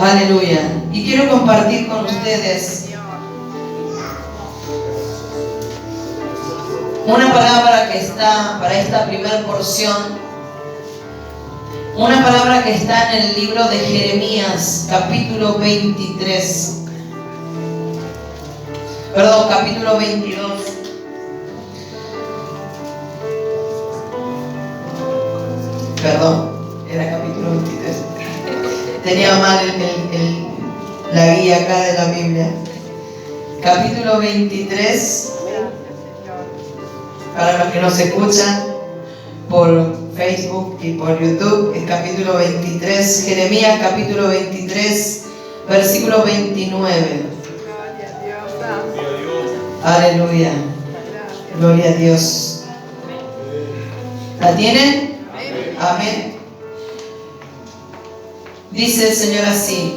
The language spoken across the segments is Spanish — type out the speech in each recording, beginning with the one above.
Aleluya. Y quiero compartir con ustedes una palabra que está para esta primera porción. Una palabra que está en el libro de Jeremías, capítulo 23. Perdón, capítulo 22. Perdón, era capítulo 23. Tenía mal la guía acá de la Biblia. Capítulo 23. Para los que nos escuchan por Facebook y por YouTube, es capítulo 23. Jeremías, capítulo 23, versículo 29. Aleluya. Gloria a Dios. ¿La tienen? Amén. Dice el Señor así: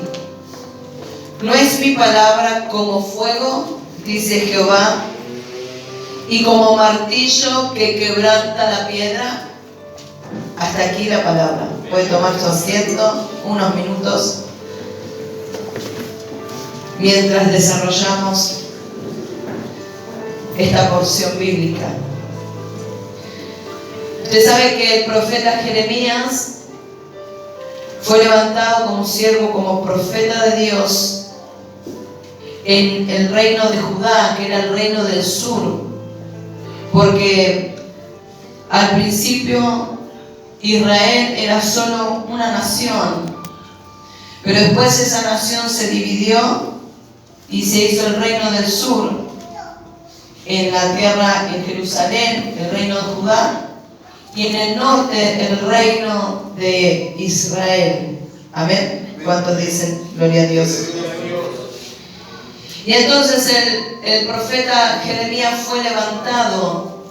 ¿no es mi palabra como fuego, dice Jehová, y como martillo que quebranta la piedra? Hasta aquí la palabra. Puede tomar su asiento unos minutos mientras desarrollamos esta porción bíblica. Usted sabe que el profeta Jeremías fue levantado como siervo, como profeta de Dios en el reino de Judá, que era el reino del sur, porque al principio Israel era solo una nación, pero después esa nación se dividió y se hizo el reino del sur, en la tierra, en Jerusalén, el reino de Judá, y en el norte el reino de Israel. Amén. ¿Cuántos dicen gloria a Dios? Y entonces el profeta Jeremías fue levantado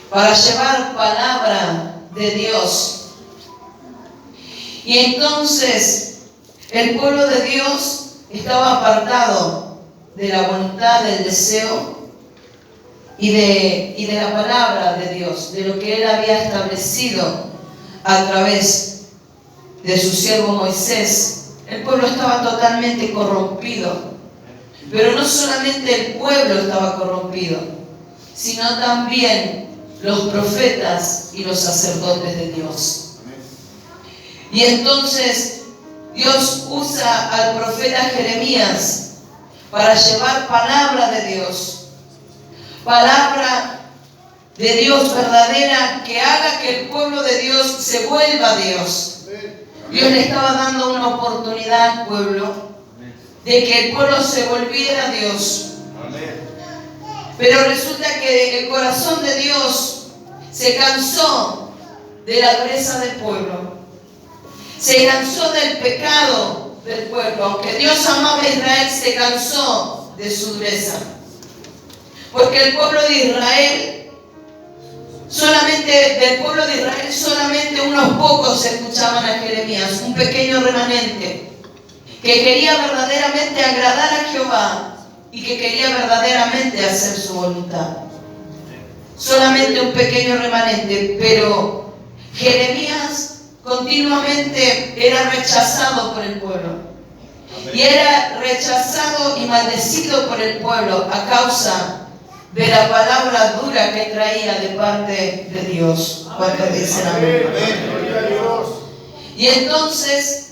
para llevar palabra de Dios. Y entonces el pueblo de Dios estaba apartado de la voluntad, del deseo y de la palabra de Dios, de lo que Él había establecido a través de su siervo Moisés. El pueblo estaba totalmente corrompido, pero no solamente el pueblo estaba corrompido, sino también los profetas y los sacerdotes de Dios. Y entonces Dios usa al profeta Jeremías para llevar palabra de Dios, palabra de Dios verdadera, que haga que el pueblo de Dios se vuelva a Dios. Dios le estaba dando una oportunidad al pueblo de que el pueblo se volviera a Dios. Pero resulta que el corazón de Dios se cansó de la dureza del pueblo, se cansó del pecado del pueblo. Aunque Dios amaba a Israel, se cansó de su dureza. Porque el pueblo de Israel, solamente unos pocos escuchaban a Jeremías, un pequeño remanente que quería verdaderamente agradar a Jehová y que quería verdaderamente hacer su voluntad. Solamente un pequeño remanente, pero Jeremías continuamente era rechazado por el pueblo. Y era rechazado y maldecido por el pueblo a causa de la palabra dura que traía de parte de Dios. ¿Cuántos dicen amén? Y entonces,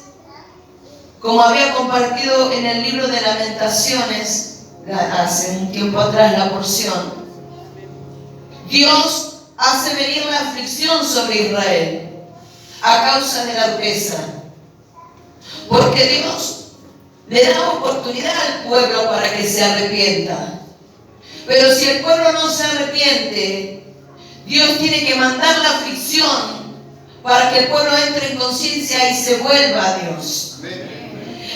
como había compartido en el libro de Lamentaciones, hace un tiempo atrás la porción, Dios hace venir la aflicción sobre Israel a causa de la dureza. Porque Dios le da oportunidad al pueblo para que se arrepienta. Pero si el pueblo no se arrepiente, Dios tiene que mandar la aflicción para que el pueblo entre en conciencia y se vuelva a Dios.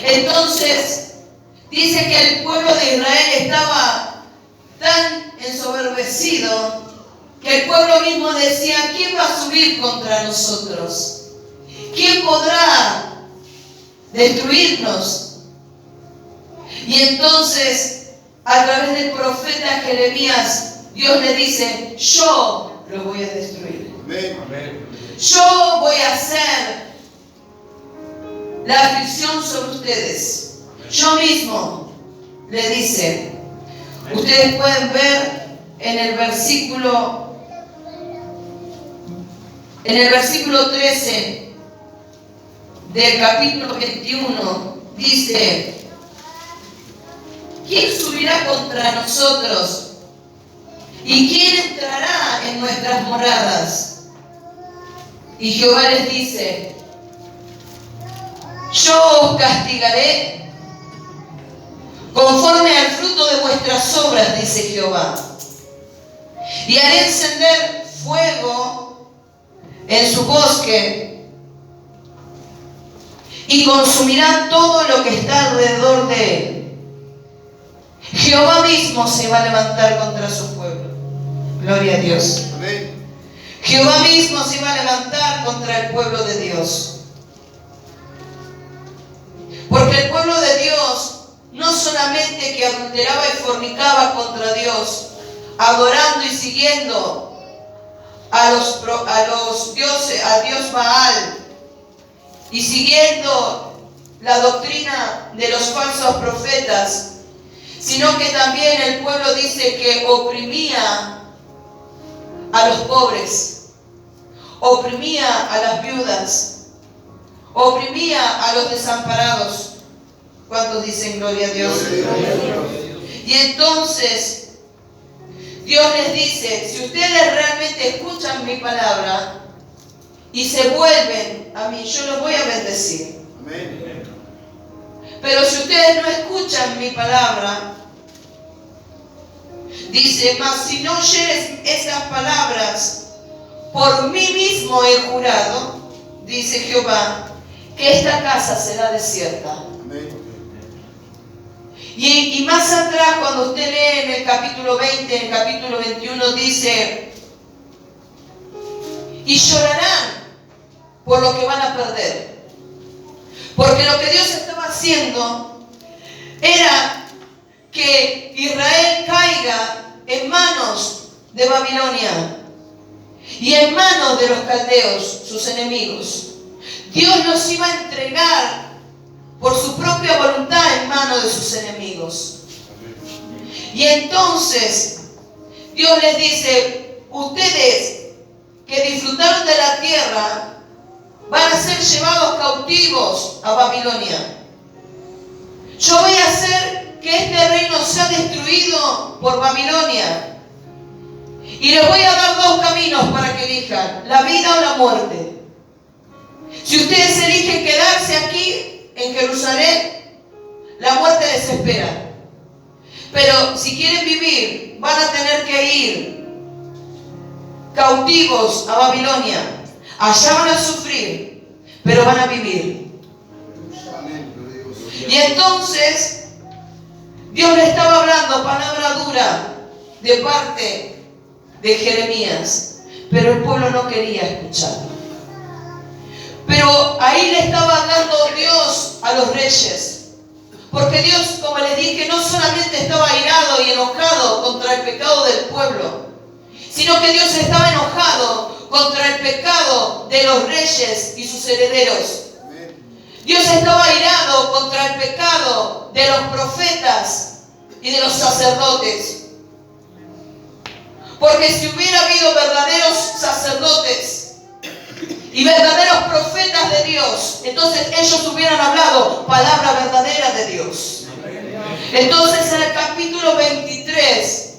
Entonces, dice que el pueblo de Israel estaba tan ensoberbecido que el pueblo mismo decía: ¿quién va a subir contra nosotros? ¿Quién podrá destruirnos? Y entonces, a través del profeta Jeremías, Dios le dice: yo los voy a destruir. Yo voy a hacer la aflicción sobre ustedes. Yo mismo, le dice. Ustedes pueden ver en el versículo 13 del capítulo 21, dice: ¿quién subirá contra nosotros? ¿Y quién entrará en nuestras moradas? Y Jehová les dice: yo os castigaré conforme al fruto de vuestras obras, dice Jehová. Y haré encender fuego en su bosque y consumirá todo lo que está alrededor de él. Jehová mismo se va a levantar contra su pueblo. Gloria a Dios. Amén. Jehová mismo se va a levantar contra el pueblo de Dios. Porque el pueblo de Dios no solamente que adulteraba y fornicaba contra Dios, adorando y siguiendo a los dioses, a Dios Baal, y siguiendo la doctrina de los falsos profetas, sino que también el pueblo dice que oprimía a los pobres, oprimía a las viudas, oprimía a los desamparados. ¿Cuántos dicen gloria a Dios? Y entonces Dios les dice: si ustedes realmente escuchan mi palabra y se vuelven a mí, yo los voy a bendecir. Amén. Pero si ustedes no escuchan mi palabra, dice: mas si no oyeres esas palabras, por mí mismo he jurado, dice Jehová, que esta casa será desierta. Amén. Y más atrás, cuando usted lee en el capítulo 20, en el capítulo 21, dice: y llorarán por lo que van a perder. Porque lo que Dios estaba haciendo era que Israel caiga en manos de Babilonia y en manos de los caldeos, sus enemigos. Dios los iba a entregar por su propia voluntad en manos de sus enemigos. Y entonces Dios les dice: ustedes que disfrutaron de la tierra van a ser llevados cautivos a Babilonia. Yo voy a hacer que este reino sea destruido por Babilonia. Y les voy a dar dos caminos para que elijan: la vida o la muerte. Si ustedes eligen quedarse aquí en Jerusalén, la muerte les espera. Pero si quieren vivir, van a tener que ir cautivos a Babilonia. Allá van a sufrir, pero van a vivir. Y entonces Dios le estaba hablando palabra dura de parte de Jeremías, pero el pueblo no quería escucharlo. Pero ahí le estaba hablando Dios a los reyes, porque Dios, como les dije, no solamente estaba airado y enojado contra el pecado del pueblo, sino que Dios estaba enojado contra el pecado de los reyes y sus herederos. Dios estaba airado contra el pecado de los profetas y de los sacerdotes. Porque si hubiera habido verdaderos sacerdotes y verdaderos profetas de Dios, entonces ellos hubieran hablado palabra verdadera de Dios. Entonces en el capítulo 23,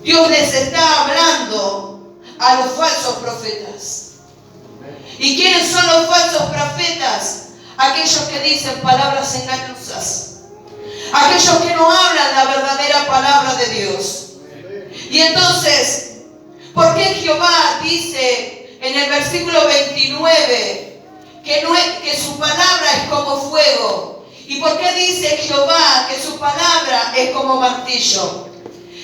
Dios les está hablando a los falsos profetas. ¿Y quiénes son los falsos profetas? Aquellos que dicen palabras engañosas, aquellos que no hablan la verdadera palabra de Dios. Y entonces, ¿por qué Jehová dice en el versículo 29 que su palabra es como fuego? ¿Y por qué dice Jehová que su palabra es como martillo?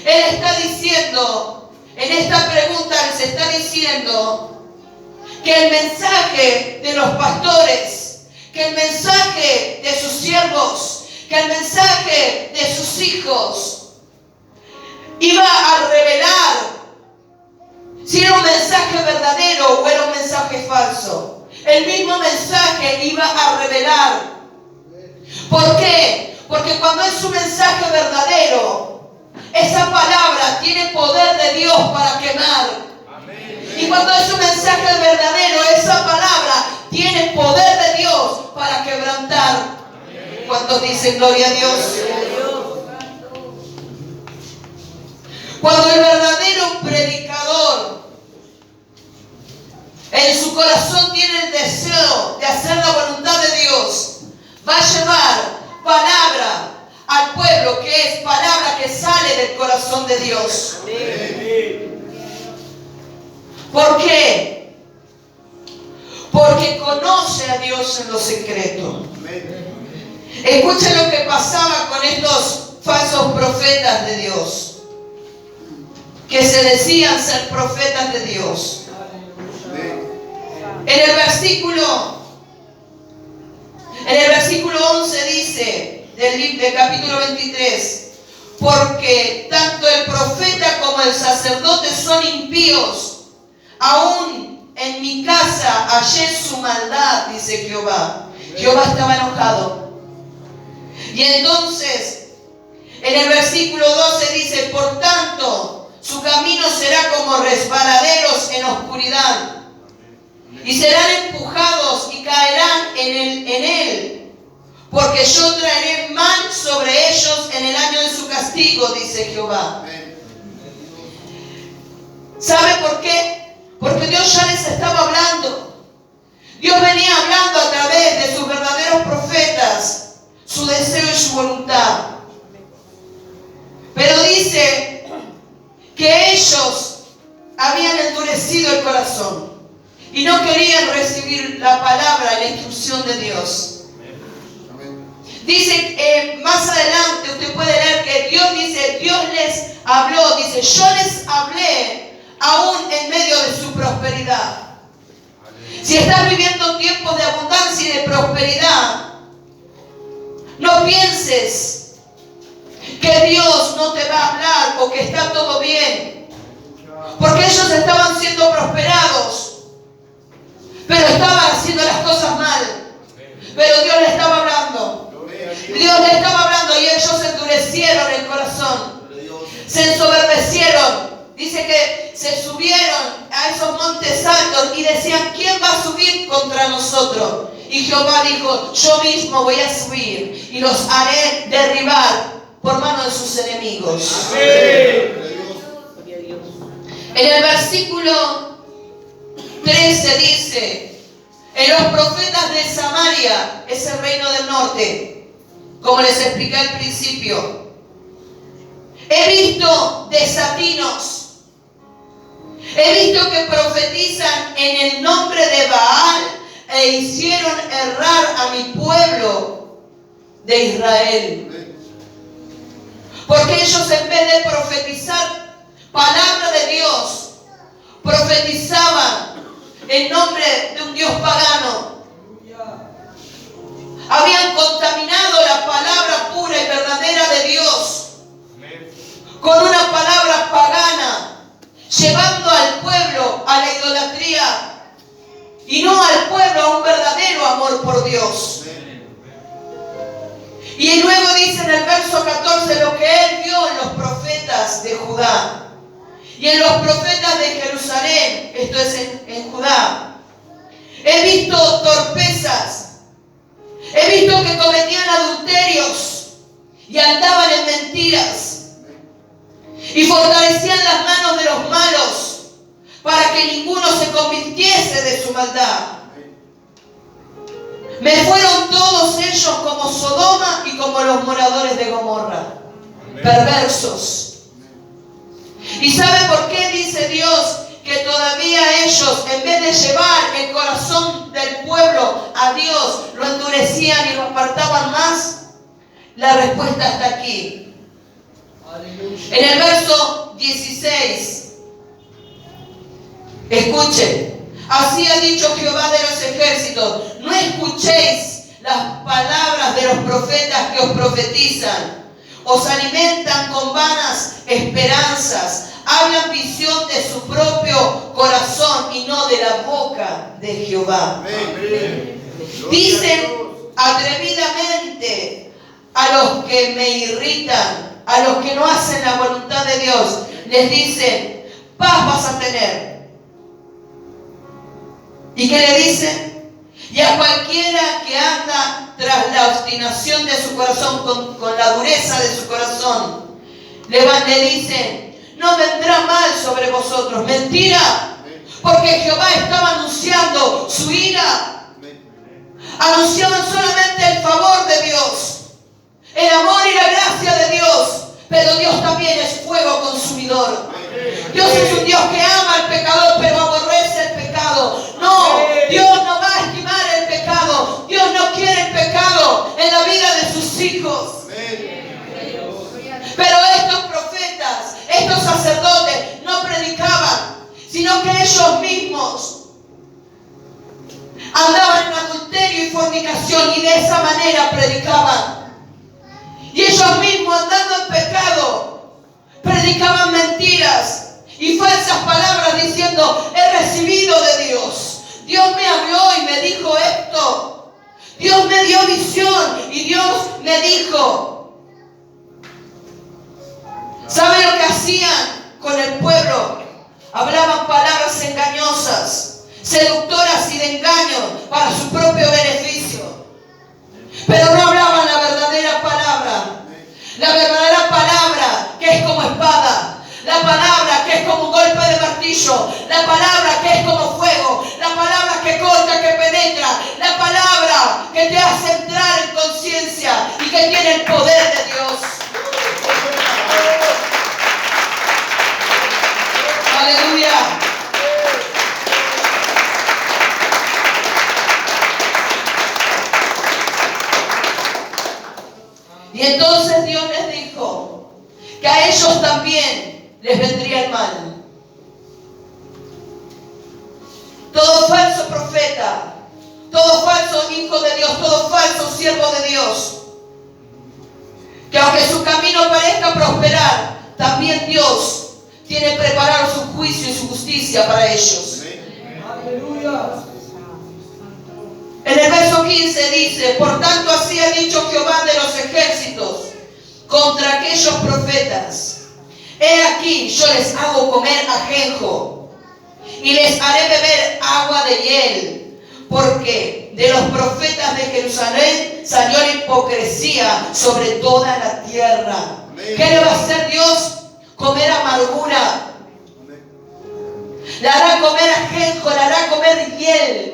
Él está diciendo, en esta pregunta les está diciendo que el mensaje de los pastores, que el mensaje de sus siervos, que el mensaje de sus hijos iba a revelar si era un mensaje verdadero o era un mensaje falso. el mismo mensaje iba a revelar. ¿Por qué? Porque cuando es un mensaje verdadero, esa palabra tiene poder de Dios para quemar. Y cuando es un mensaje verdadero, esa palabra tiene poder de Dios para quebrantar. ¿Cuántos dicen gloria a Dios? Cuando el verdadero predicador en su corazón tiene el deseo de hacer la voluntad de Dios, va a llevar palabra al pueblo, que es palabra que sale del corazón de Dios. ¿Por qué? Porque conoce a Dios en lo secreto. Escuchen lo que pasaba con estos falsos profetas de Dios, que se decían ser profetas de Dios. En el versículo 11 dice, del capítulo 23, porque tanto el profeta como el sacerdote son impíos, aún en mi casa hallé su maldad, dice Jehová. Jehová estaba enojado. Y entonces, en el versículo 12 dice, por tanto, su camino será como resbaladeros en oscuridad, y serán empujados y caerán en él, porque yo traeré mal sobre ellos en el año de su castigo, dice Jehová. ¿Sabe por qué? Porque Dios ya les estaba hablando. Dios venía hablando a través de sus verdaderos profetas su deseo y su voluntad. Pero dice que ellos habían endurecido el corazón y no querían recibir la palabra y la instrucción de Dios. Dice, más adelante usted puede leer que Dios les habló, dice, yo les hablé aún en medio de su prosperidad. Si estás viviendo tiempos de abundancia y de prosperidad, no pienses que Dios no te va a hablar o que está todo bien, porque ellos estaban siendo prosperados, pero estaban haciendo las cosas mal. Pero Dios le estaba hablando. Dios le estaba hablando y ellos endurecieron el corazón, se ensoberbecieron. Dice que se subieron a esos montes altos y decían, ¿quién va a subir contra nosotros? Y Jehová dijo, yo mismo voy a subir y los haré derribar por mano de sus enemigos. Amén. En el versículo 13 dice, en los profetas de Samaria, es el reino del norte, como les expliqué al principio, he visto desatinos. He visto que profetizan en el nombre de Baal e hicieron errar a mi pueblo de Israel. Porque ellos, en vez de profetizar palabra de Dios, profetizaban en nombre de un Dios pagano. Habían contaminado la palabra pura y verdadera de Dios con una palabra pagana, llevando al pueblo a la idolatría y no al pueblo a un verdadero amor por Dios. Y luego dice en el verso 14 lo que él vio en los profetas de Judá y en los profetas de Jerusalén, esto es en Judá. He visto torpezas, he visto que cometían adulterios y andaban en mentiras y fortalecían las manos de los malos para que ninguno se convirtiese de su maldad. Me fueron todos ellos como Sodoma y como los moradores de Gomorra, perversos. ¿Y sabe por qué dice Dios que todavía ellos, en vez de llevar el corazón del pueblo a Dios, lo endurecían y lo apartaban más? La respuesta está aquí. En el verso 16, escuchen, así ha dicho Jehová de los ejércitos, no escuchéis las palabras de los profetas que os profetizan. os alimentan con vanas esperanzas, hablan visión de su propio corazón y no de la boca de Jehová. Dicen atrevidamente a los que me irritan, a los que no hacen la voluntad de Dios, les dicen, paz vas a tener. ¿Y qué le dicen? Y a cualquiera que anda tras la obstinación de su corazón, con la dureza de su corazón, le dicen, no vendrá mal sobre vosotros. Mentira, porque Jehová estaba anunciando su ira. Anunciaban solamente el favor de Dios, el amor y la gracia de Dios, pero Dios también es fuego consumidor. Dios es un Dios que ama al pecador, pero aborrece el pecado. No, Dios no va a estimar el pecado. Dios no quiere el pecado en la vida de sus hijos. Pero estos profetas, estos sacerdotes, no predicaban, sino que ellos mismos andaban en adulterio y fornicación, y de esa manera predicaban. Y ellos mismos, andando en pecado, predicaban mentiras y falsas palabras diciendo, he recibido de Dios. Dios me habló y me dijo esto. Dios me dio visión y Dios me dijo. ¿Saben lo que hacían con el pueblo? Hablaban palabras engañosas, seductoras y de engaño para su propio beneficio. Pero no hablaban la verdadera palabra. La verdadera palabra que es como espada. La palabra que es como un golpe de martillo. La palabra que es como fuego. La palabra que corta, que penetra. La palabra que te hace entrar en conciencia y que tiene el poder de Dios. Aleluya. Y entonces Dios les dijo que a ellos también les vendría el mal. Todo falso profeta, todo falso hijo de Dios, todo falso siervo de Dios, que aunque su camino parezca prosperar, también Dios tiene preparado su juicio y su justicia para ellos. Aleluya. En el verso 15 dice, por tanto así ha dicho Jehová de los ejércitos contra aquellos profetas. He aquí, yo les hago comer ajenjo y les haré beber agua de hiel, porque de los profetas de Jerusalén salió la hipocresía sobre toda la tierra. ¿Qué le va a hacer Dios? Comer amargura. Le hará comer ajenjo, le hará comer hiel.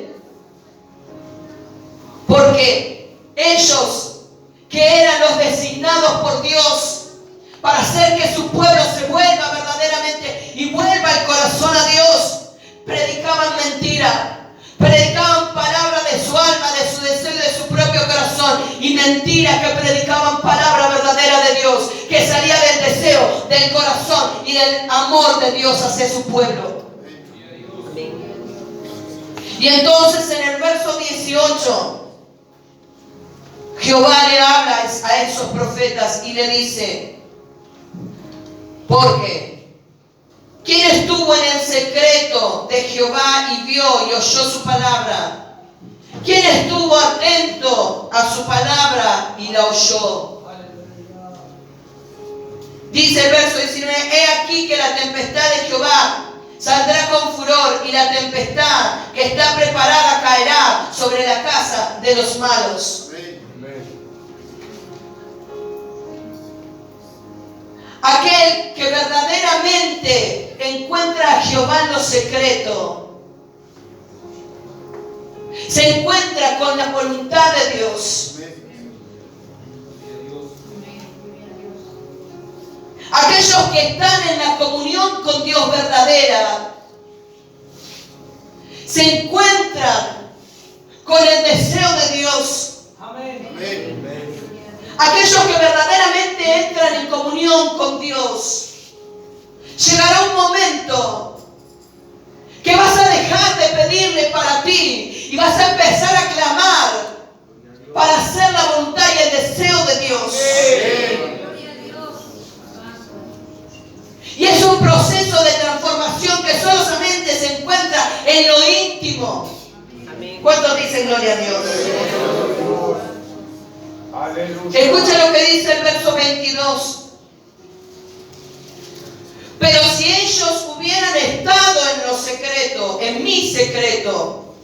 Porque ellos, que eran los designados por Dios para hacer que su pueblo se vuelva verdaderamente y vuelva el corazón a Dios, predicaban mentira, predicaban palabra de su alma, de su deseo y de su propio corazón, y mentira que predicaban palabra verdadera de Dios, que salía del deseo, del corazón y del amor de Dios hacia su pueblo. Y entonces en el verso 18, Jehová le habla a esos profetas y le dice, porque ¿quién estuvo en el secreto de Jehová y vio y oyó su palabra? ¿Quién estuvo atento a su palabra y la oyó? Dice el verso 19, he aquí que la tempestad de Jehová saldrá con furor y la tempestad que está preparada caerá sobre la casa de los malos. Aquel que verdaderamente encuentra a Jehová en lo secreto, se encuentra con la voluntad de Dios. Aquellos que están en la comunión con Dios verdadera, se encuentran con el deseo de Dios. Amén. Aquellos que verdaderamente entran en comunión con Dios, llegará un momento que vas a dejar de pedirle para ti y vas a empezar a clamar para hacer la voluntad y el deseo de Dios. Escucha lo que dice el verso 22. Pero si ellos hubieran estado en lo secreto, en mi secreto,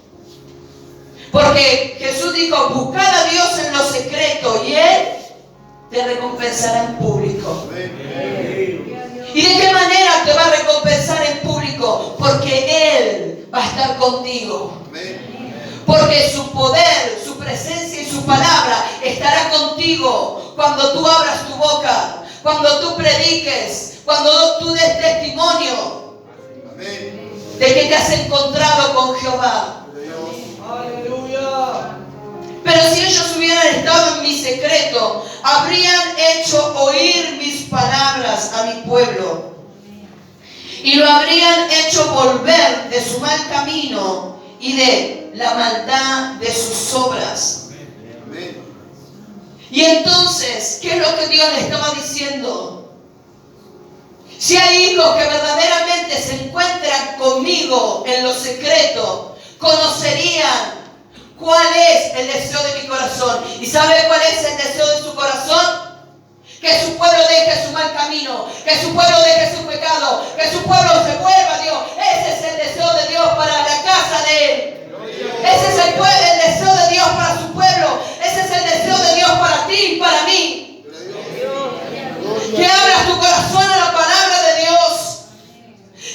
porque Jesús dijo, buscad a Dios en lo secreto y Él te recompensará en público. ¿Y de qué manera te va a recompensar en público? Porque Él va a estar contigo. Porque su poder, su presencia y su palabra estará contigo cuando tú abras tu boca, cuando tú prediques, cuando tú des testimonio de que te has encontrado con Jehová. Pero si ellos hubieran estado en mi secreto, habrían hecho oír mis palabras a mi pueblo y lo habrían hecho volver de su mal camino y de la maldad de sus obras. Y entonces, ¿qué es lo que Dios le estaba diciendo? Si hay hijos que verdaderamente se encuentran conmigo en lo secreto, conocerían cuál es el deseo de mi corazón. ¿Y sabe cuál es el deseo de su corazón? Que su pueblo deje su mal camino, que su pueblo deje su pecado, que su pueblo se vuelva a Dios. Ese es el deseo de Dios para la casa de Él. Ese es el deseo de Dios para su pueblo. Ese es el deseo de Dios para ti y para mí. Que abras tu corazón a la palabra de Dios.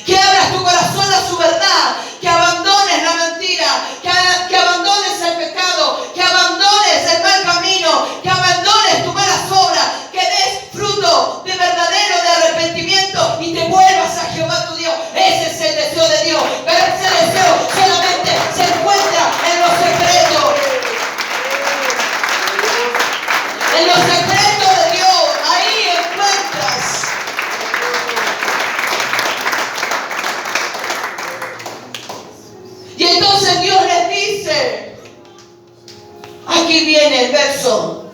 Que abras tu corazón a su verdad. Que abandones la mentira. Que abandones el pecado. Que abandones el mal camino. Que abandones tus malas obras. Que des fruto de verdadero de arrepentimiento y te vuelvas a Jehová tu Dios. Ese es el deseo de Dios. Pero ese deseo solamente se encuentra en lo secreto. En lo secreto de Dios. Ahí encuentras. Y entonces Dios les dice, aquí viene el verso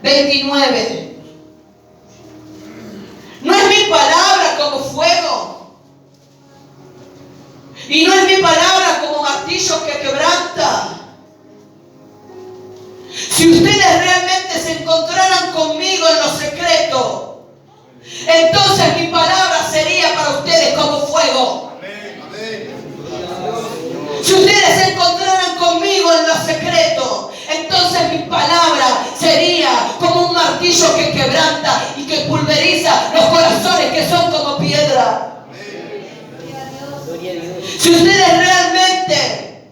29. ¿No es mi palabra como fuego? ¿Y no es mi palabra como martillo que quebranta? Si ustedes realmente se encontraran conmigo en lo secreto, entonces mi palabra sería para ustedes como fuego. Si ustedes se encontraran conmigo en lo secreto, entonces mi palabra sería como un martillo que quebranta y que pulveriza los corazones que son como piedra. Si ustedes realmente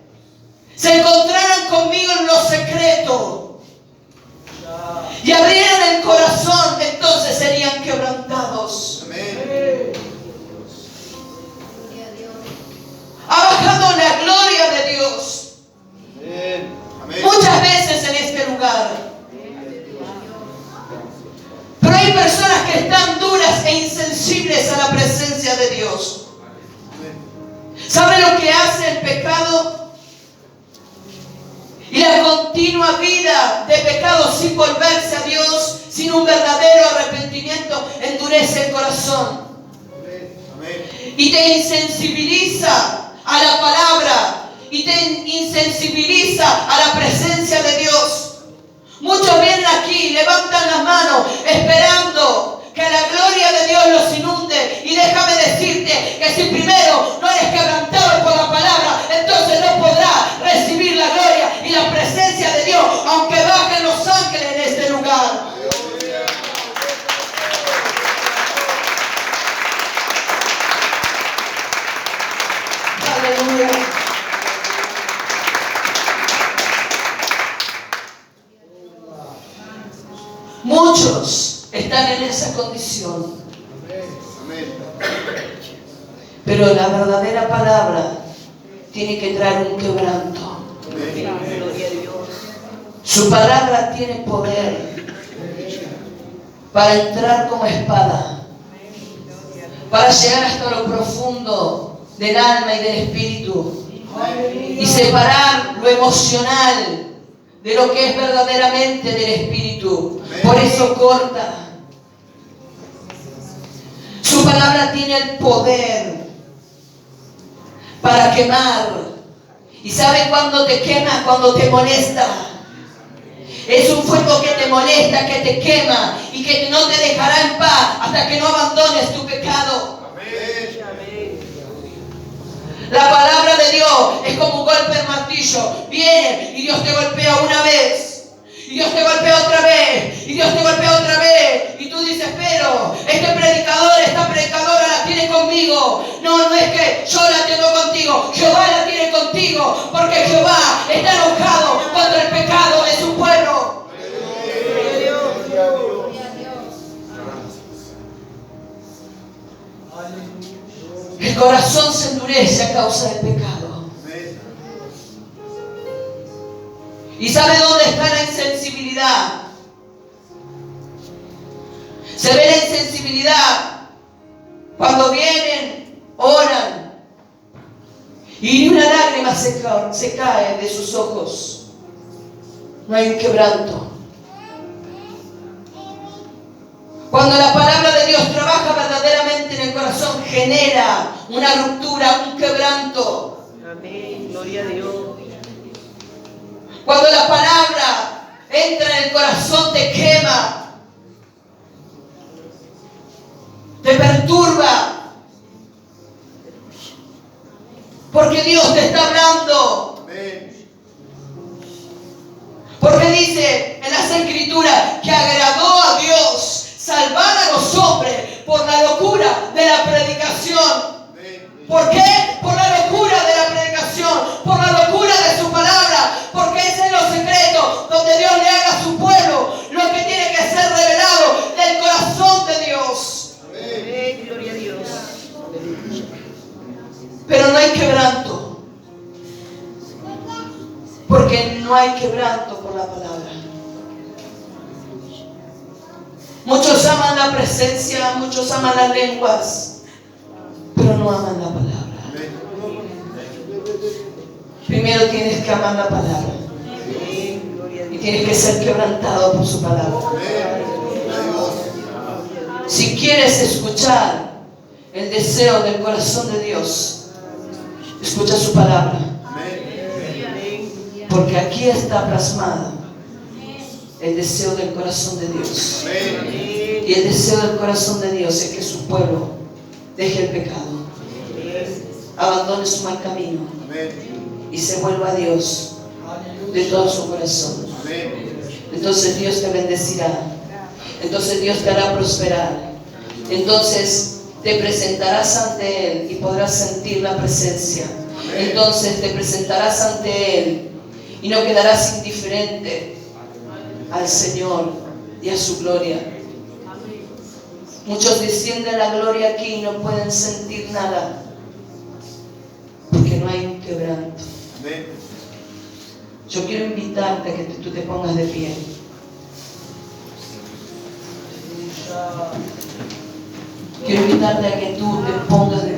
se encontraran conmigo en lo secreto y abrieran el corazón, entonces serían quebrantados. Ha bajado la gloria de Dios muchas veces en este lugar. Pero hay personas que están duras e insensibles a la presencia de Dios. ¿Sabe lo que hace el pecado? Y la continua vida de pecado sin volverse a Dios, sin un verdadero arrepentimiento, endurece el corazón. Y te insensibiliza a la palabra y te insensibiliza a la presencia de Dios. Muchos vienen aquí, levantan las manos esperando que la gloria de Dios los inunde. Y déjame decirte que si primero no eres quebrantado por la palabra, entonces no podrás recibir la gloria y la presencia de Dios, aunque bajen los ángeles en este lugar. Aleluya. Muchos están en esa condición. Pero la verdadera palabra tiene que traer un quebranto. Su palabra tiene poder para entrar como espada, para llegar hasta lo profundo del alma y del espíritu y separar lo emocional de lo que es verdaderamente del espíritu. Por eso corta. Su palabra tiene el poder para quemar. ¿Y sabe cuándo te quema? Cuando te molesta. Es un fuego que te molesta, que te quema y que no te dejará en paz hasta que no abandones tu pecado. La palabra de Dios es como un golpe de martillo. Viene y Dios te golpea una vez. Y Dios te golpea otra vez. Y Dios te golpea otra vez. Y tú dices, pero este predicador, esta predicadora la tiene conmigo. No, no es que yo la tengo contigo. Jehová la tiene contigo. Porque Jehová está enojado contra el pecado de su pueblo. El corazón se endurece a causa del pecado. ¿Y sabe dónde está la insensibilidad? Se ve la insensibilidad cuando vienen, oran y ni una lágrima se cae de sus ojos. No hay un quebranto. Cuando la palabra de Dios trabaja verdaderamente en el corazón, genera una ruptura, un quebranto. Amén, gloria a Dios. Cuando la palabra entra en el corazón, te quema, te perturba, porque Dios te está hablando. Porque dice en las Escrituras que agradó a Dios salvar a los hombres por la locura de la predicación. ¿Por qué? Por la locura de la predicación, por la locura de su palabra, porque ese es los secretos donde Dios le haga a su pueblo lo que tiene que ser revelado del corazón de Dios. Amén, gloria a Dios. Pero no hay quebranto, porque no hay quebranto por la palabra. Muchos aman la presencia, muchos aman las lenguas, pero no aman la palabra. Primero tienes que amar la palabra y tienes que ser quebrantado por su palabra. Si quieres escuchar el deseo del corazón de Dios, escucha su palabra, porque aquí está plasmado el deseo del corazón de Dios. Y el deseo del corazón de Dios es que su pueblo deje el pecado, abandone su mal camino y se vuelva a Dios de todo su corazón. Entonces Dios te bendecirá. Entonces Dios te hará prosperar. Entonces te presentarás ante Él y podrás sentir la presencia. Entonces te presentarás ante Él y no quedarás indiferente al Señor y a su gloria. Muchos descienden la gloria aquí y no pueden sentir nada porque no hay un quebranto. Yo quiero invitarte a que tú te pongas de pie. Quiero invitarte a que tú te pongas de pie.